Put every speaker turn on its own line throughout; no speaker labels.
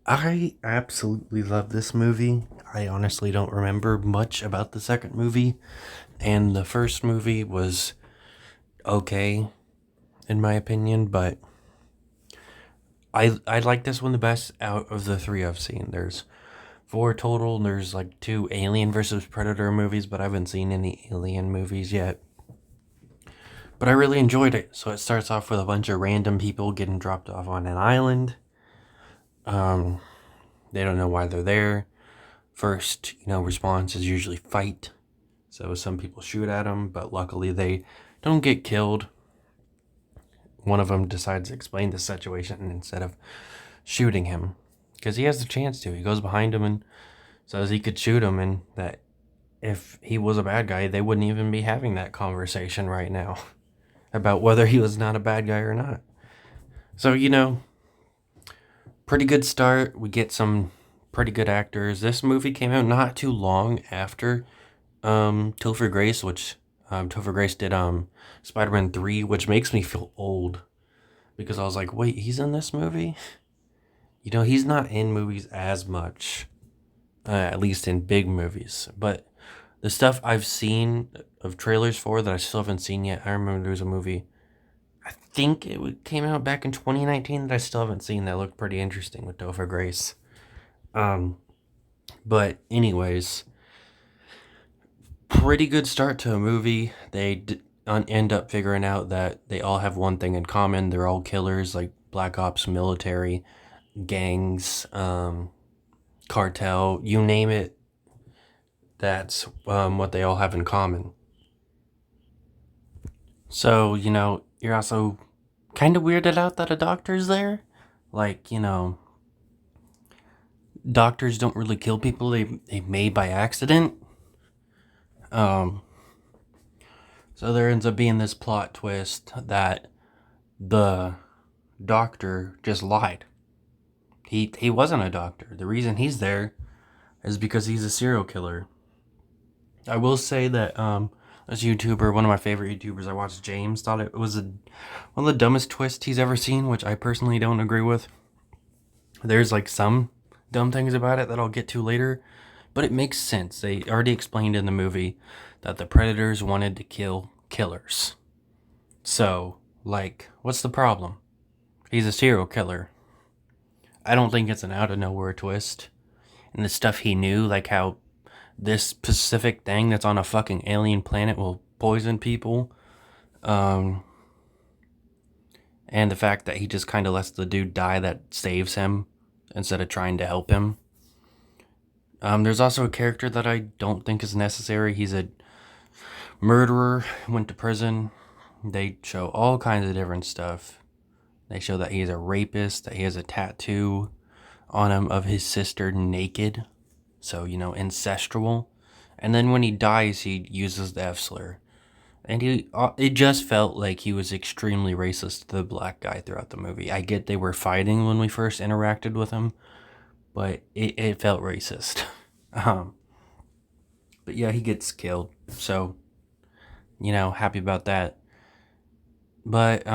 I absolutely love this movie. I honestly don't remember much about the second movie, and the first movie was okay, in my opinion, but I like this one the best out of the three I've seen. There's four total, and there's like two Alien versus Predator movies, but I haven't seen any Alien movies yet. But I really enjoyed it. So it starts off with a bunch of random people getting dropped off on an island. Um, they don't know why they're there. First, response is usually fight. So some people shoot at them, but luckily they don't get killed. One of them decides to explain the situation instead of shooting him because he has the chance to. He goes behind him and says he could shoot him, and that if he was a bad guy, they wouldn't even be having that conversation right now about whether he was not a bad guy or not. So, pretty good start. We get some pretty good actors. This movie came out not too long after Topher Grace, which Topher Grace did Spider-Man 3, which makes me feel old because I was like, wait, he's in this movie? He's not in movies as much, at least in big movies. But the stuff I've seen of trailers for that I still haven't seen yet, I remember there was a movie, I think came out back in 2019 that I still haven't seen that looked pretty interesting with Topher Grace. Um, but anyways, pretty good start to a movie. End up figuring out that they all have one thing in common. They're all killers, like Black Ops, military, gangs, cartel, you name it. That's what they all have in common. So, you're also kind of weirded out that a doctor's there. Like, doctors don't really kill people, they may by accident. Um, So there ends up being this plot twist that the doctor just lied. He wasn't a doctor. The reason he's there is because he's a serial killer. I will say that this YouTuber, one of my favorite YouTubers I watched, James, thought it was one of the dumbest twists he's ever seen, which I personally don't agree with. There's like some dumb things about it that I'll get to later, but it makes sense. They already explained in the movie that the predators wanted to kill killers. So, like, what's the problem? He's a serial killer. I don't think it's an out of nowhere twist. And the stuff he knew, like how this specific thing that's on a fucking alien planet will poison people. Um, and the fact that he just kind of lets the dude die that saves him instead of trying to help him. There's also a character that I don't think is necessary. He's a murderer, went to prison. They show all kinds of different stuff. They show that he's a rapist, that he has a tattoo on him of his sister naked. So, ancestral. And then when he dies, he uses the F slur. And it just felt like he was extremely racist to the black guy throughout the movie. I get they were fighting when we first interacted with him, but it felt racist. Um, but yeah, he gets killed. So, happy about that. But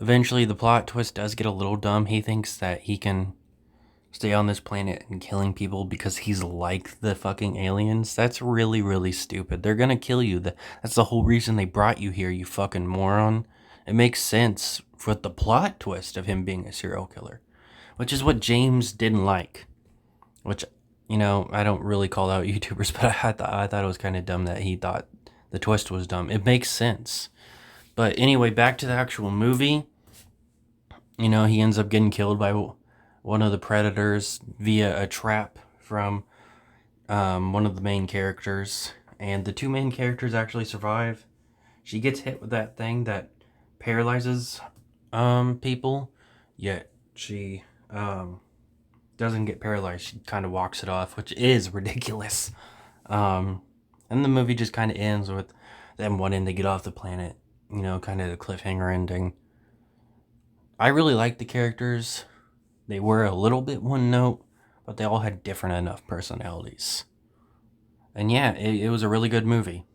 eventually the plot twist does get a little dumb. He thinks that he can stay on this planet and killing people because he's like the fucking aliens. That's really, really stupid. They're gonna kill you. That's the whole reason they brought you here, you fucking moron. It makes sense with the plot twist of him being a serial killer, which is what James didn't like. Which, I don't really call out YouTubers, but I thought it was kind of dumb that he thought the twist was dumb. It makes sense. But anyway, back to the actual movie. He ends up getting killed by one of the predators via a trap from one of the main characters. And the two main characters actually survive. She gets hit with that thing that paralyzes people, yet she doesn't get paralyzed. She kind of walks it off, which is ridiculous. And the movie just kind of ends with them wanting to get off the planet. Kind of the cliffhanger ending. I really liked the characters. They were a little bit one note, but they all had different enough personalities. And yeah, it was a really good movie.